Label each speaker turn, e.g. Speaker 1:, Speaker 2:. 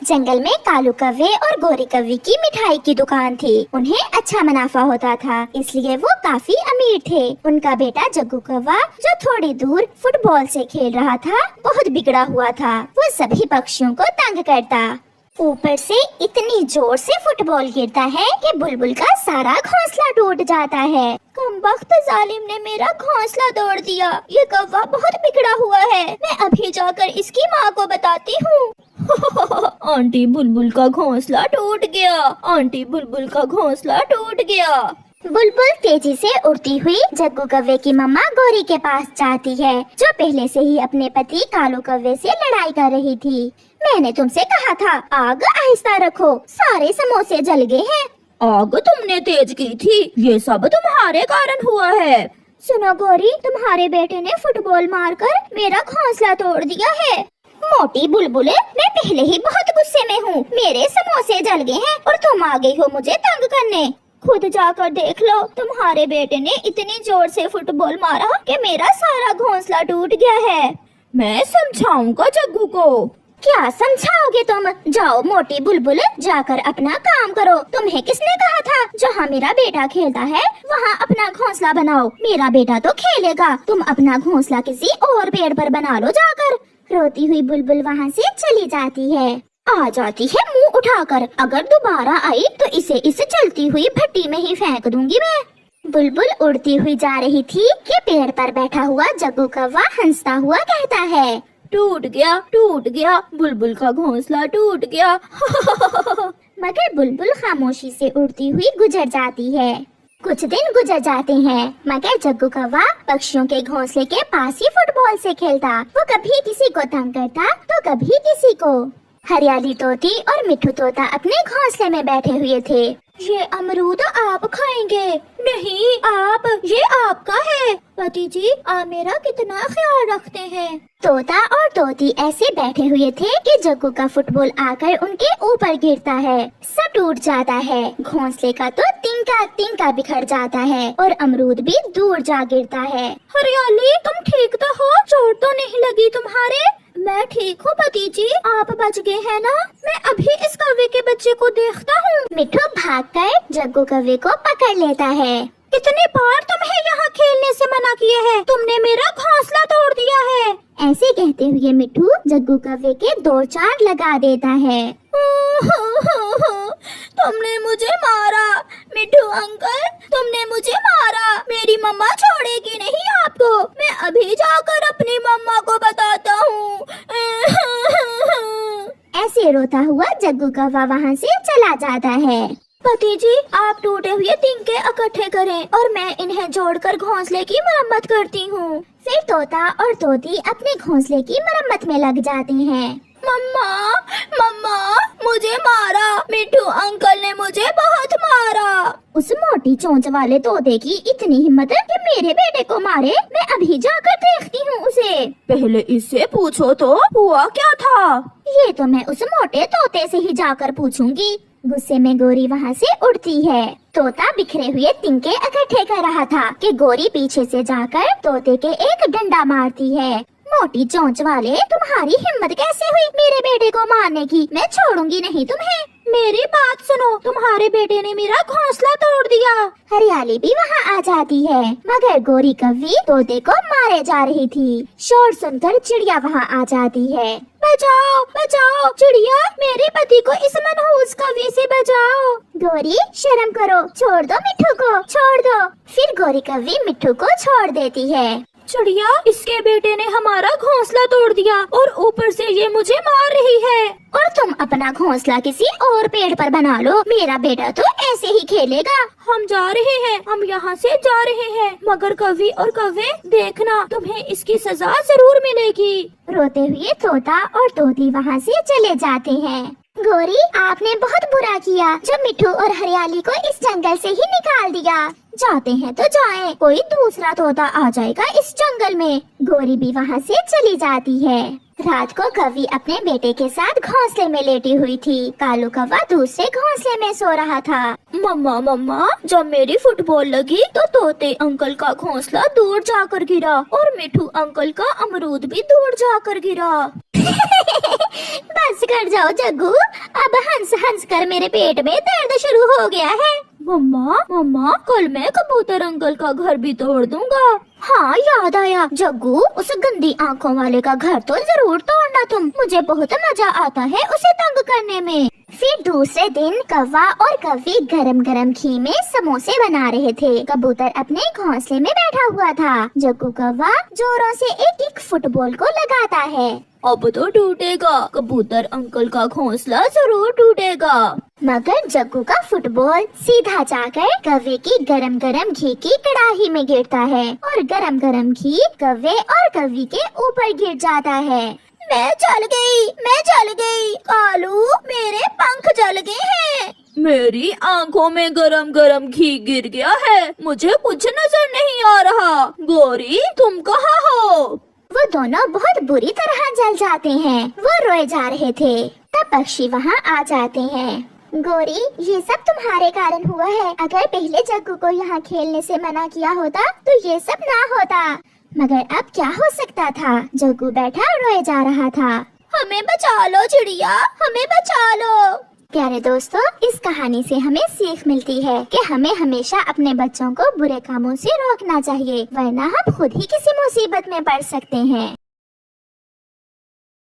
Speaker 1: जंगल में कालू कव्वे और गोरी कव्वे की मिठाई की दुकान थी। उन्हें अच्छा मुनाफा होता था, इसलिए वो काफी अमीर थे। उनका बेटा जग्गू कव्वा, जो थोड़ी दूर फुटबॉल से खेल रहा था, बहुत बिगड़ा हुआ था। वो सभी पक्षियों को तंग करता। ऊपर से इतनी जोर से फुटबॉल गिरता है कि बुलबुल का सारा घोंसला टूट जाता है। कमबख्त जालिम ने मेरा घोंसला तोड़ दिया। ये कौवा बहुत बिगड़ा हुआ है। मैं अभी जाकर इसकी माँ को बताती हूँ।
Speaker 2: आंटी बुलबुल का घोंसला टूट गया। आंटी बुलबुल का घोंसला टूट गया।
Speaker 1: बुलबुल तेजी से उड़ती हुई जग्गू कव्वे की मम्मा गोरी के पास जाती है, जो पहले से ही अपने पति कालू कव्वे से लड़ाई कर रही थी। मैंने तुमसे कहा था आग आहिस्ता रखो, सारे समोसे जल गए हैं।
Speaker 2: आग तुमने तेज की थी, ये सब तुम्हारे कारण हुआ है।
Speaker 1: सुनो गोरी, तुम्हारे बेटे ने फुटबॉल मारकर मेरा घोंसला तोड़ दिया है। मोटी बुलबुले, मैं पहले ही बहुत गुस्से में हूँ। मेरे समोसे जल गए हैं और तुम आ गई हो मुझे तंग करने। खुद जाकर देख लो, तुम्हारे बेटे ने इतनी जोर से फुटबॉल मारा कि मेरा सारा घोंसला टूट गया है।
Speaker 2: मैं समझाऊंगा जग्गू को।
Speaker 1: क्या समझाओगे तुम? जाओ मोटी बुलबुल, जाकर अपना काम करो। तुम्हें किसने कहा था जहाँ मेरा बेटा खेलता है वहाँ अपना घोंसला बनाओ? मेरा बेटा तो खेलेगा, तुम अपना घोंसला किसी और पेड़ पर बना लो जाकर। रोती हुई बुलबुल वहाँ से चली जाती है। आ जाती है मुंह उठाकर। अगर दोबारा आई तो इसे इस जलती हुई भट्टी में ही फेंक दूंगी मैं। बुलबुल उड़ती हुई जा रही थी कि पेड़ पर बैठा हुआ जग्गू कव्वा हंसता हुआ कहता है,
Speaker 2: टूट गया बुलबुल का घोंसला टूट गया।
Speaker 1: मगर बुलबुल खामोशी से उड़ती हुई गुजर जाती है। कुछ दिन गुजर जाते हैं, मगर जग्गू कव्वा पक्षियों के घोंसले के पास ही फुटबॉल से खेलता। वो कभी किसी को तंग करता तो कभी किसी को। हरियाली तोती और मिठू तोता अपने घोंसले में बैठे हुए थे। ये अमरूद आप खाएंगे?
Speaker 2: नहीं, आप, ये आपका है।
Speaker 1: पति जी, आप मेरा कितना ख्याल रखते हैं। तोता और तोती ऐसे बैठे हुए थे कि जग्गू का फुटबॉल आकर उनके ऊपर गिरता है। सब टूट जाता है। घोंसले का तो तिनका तिनका बिखर जाता है और अमरूद भी दूर जा गिरता है।
Speaker 2: हरियाली, तुम ठीक तो हो? चोट तो नहीं लगी तुम्हारे?
Speaker 1: मैं ठीक हूँ पति जी, आप बच गए हैं ना?
Speaker 2: मैं अभी इस कौवे के बच्चे को देखता हूँ।
Speaker 1: मिठू भागकर जग्गू कव्वे को पकड़ लेता है।
Speaker 2: कितने बार तुम्हें यहाँ खेलने से मना किया है? तुमने मेरा घोंसला तोड़ दिया है।
Speaker 1: ऐसे कहते हुए मिठू जग्गू कव्वे के 2 चांट लगा देता है।
Speaker 2: तुमने मुझे मारा मिठू अंकल, तुमने मुझे मारा। मेरी मम्मा छोड़ेगी नहीं आपको। मैं अभी जाकर अपनी मम्मा को बताता हूँ।
Speaker 1: ऐसे रोता हुआ जग्गू कव्वा वहाँ से चला जाता है।
Speaker 2: पति जी, आप टूटे हुए तिनके इकट्ठे करें और मैं इन्हें जोड़कर घोंसले की मरम्मत करती हूँ।
Speaker 1: फिर तोता और तोती अपने घोंसले की मरम्मत में लग जाते हैं।
Speaker 2: मम्मा, मम्मा, मुझे मारा। मिठू अंकल ने मुझे बहुत मारा।
Speaker 1: उस मोटी चोंच वाले तोते की इतनी हिम्मत है कि मेरे बेटे को मारे। मैं अभी जाकर देखती हूँ उसे।
Speaker 2: पहले इससे पूछो तो हुआ क्या था।
Speaker 1: ये तो मैं उस मोटे तोते से ही जाकर पूछूंगी। गुस्से में गोरी वहाँ से उड़ती है। तोता बिखरे हुए तिनके इकट्ठे कर रहा था कि गोरी पीछे से जाकर तोते के एक डंडा मारती है। मोटी चोंच वाले, तुम्हारी हिम्मत कैसे हुई मेरे बेटे को मारने की? मैं छोड़ूंगी नहीं तुम्हें।
Speaker 2: मेरी बात सुनो, तुम्हारे बेटे ने मेरा घोंसला तोड़ दिया।
Speaker 1: हरियाली भी वहाँ आ जाती है, मगर गोरी कव्वी तोते को मारे जा रही थी। शोर सुनकर चिड़िया वहाँ आ जाती है।
Speaker 2: बचाओ, बचाओ चिड़िया, मेरे पति को इस मनहूस कव्वे से बचाओ।
Speaker 1: गोरी, शर्म करो, छोड़ दो मिठू को, छोड़ दो। फिर गोरी कव्वी मिठू को छोड़ देती है।
Speaker 2: चिड़िया, इसके बेटे ने हमारा घोंसला तोड़ दिया और ऊपर से ये मुझे मार रही है।
Speaker 1: और तुम अपना घोंसला किसी और पेड़ पर बना लो। मेरा बेटा तो ऐसे ही खेलेगा।
Speaker 2: हम जा रहे हैं, हम यहाँ से जा रहे हैं। मगर कवि और कव्वे, देखना तुम्हें इसकी सजा जरूर मिलेगी।
Speaker 1: रोते हुए तोता और तोती वहाँ से चले जाते हैं। गोरी, आपने बहुत बुरा किया जब मिठू और हरियाली को इस जंगल से ही निकाल दिया। जाते हैं तो जाएं, कोई दूसरा तोता आ जाएगा इस जंगल में। गोरी भी वहाँ से चली जाती है। रात को कवि अपने बेटे के साथ घोंसले में लेटी हुई थी। कालू कौवा दूसरे घोंसले में सो रहा था।
Speaker 2: मम्मा, मम्मा, जब मेरी फुटबॉल लगी तो तोते अंकल का घोंसला दूर जाकर गिरा और मिठू अंकल का अमरूद भी दूर जाकर गिरा।
Speaker 1: बस कर जाओ जग्गू, अब हंस हंस कर मेरे पेट में दर्द शुरू हो गया है।
Speaker 2: मम्मा मम्मा, कल मैं कबूतर अंकल का घर भी तोड़ दूंगा।
Speaker 1: हाँ याद आया जग्गू, उस गंदी आंखों वाले का घर तो जरूर तोड़ना तुम, मुझे बहुत मजा आता है उसे तंग करने में। फिर दूसरे दिन कौवा और कव्वी गरम गरम घी में समोसे बना रहे थे। कबूतर अपने घोंसले में बैठा हुआ था। जग्गू कौवा जोरों से एक एक फुटबॉल को लगाता है।
Speaker 2: अब तो टूटेगा, कबूतर अंकल का घोंसला जरूर टूटेगा।
Speaker 1: मगर जग्गू का फुटबॉल सीधा जाकर कौवे की गरम गरम घी की कड़ाही में गिरता है और गरम गरम घी कौवे और कव्वी के ऊपर गिर जाता है।
Speaker 2: मैं जल गई कालू, मेरे पंख जल गए हैं। मेरी आंखों में गरम गरम घी गिर गया है, मुझे कुछ नजर नहीं आ रहा। गोरी तुम कहाँ हो?
Speaker 1: वो दोनों बहुत बुरी तरह जल जाते हैं। वो रोए जा रहे थे। तब पक्षी वहाँ आ जाते हैं। गोरी, ये सब तुम्हारे कारण हुआ है। अगर पहले जग्गू को यहाँ खेलने से मना किया होता तो ये सब ना होता। मगर अब क्या हो सकता था? जग्गू बैठा रोए जा रहा था।
Speaker 2: हमें बचा लो चिड़िया, हमें बचा लो।
Speaker 1: प्यारे दोस्तों, इस कहानी से हमें सीख मिलती है कि हमें हमेशा अपने बच्चों को बुरे कामों से रोकना चाहिए, वरना हम खुद ही किसी मुसीबत में पड़ सकते हैं।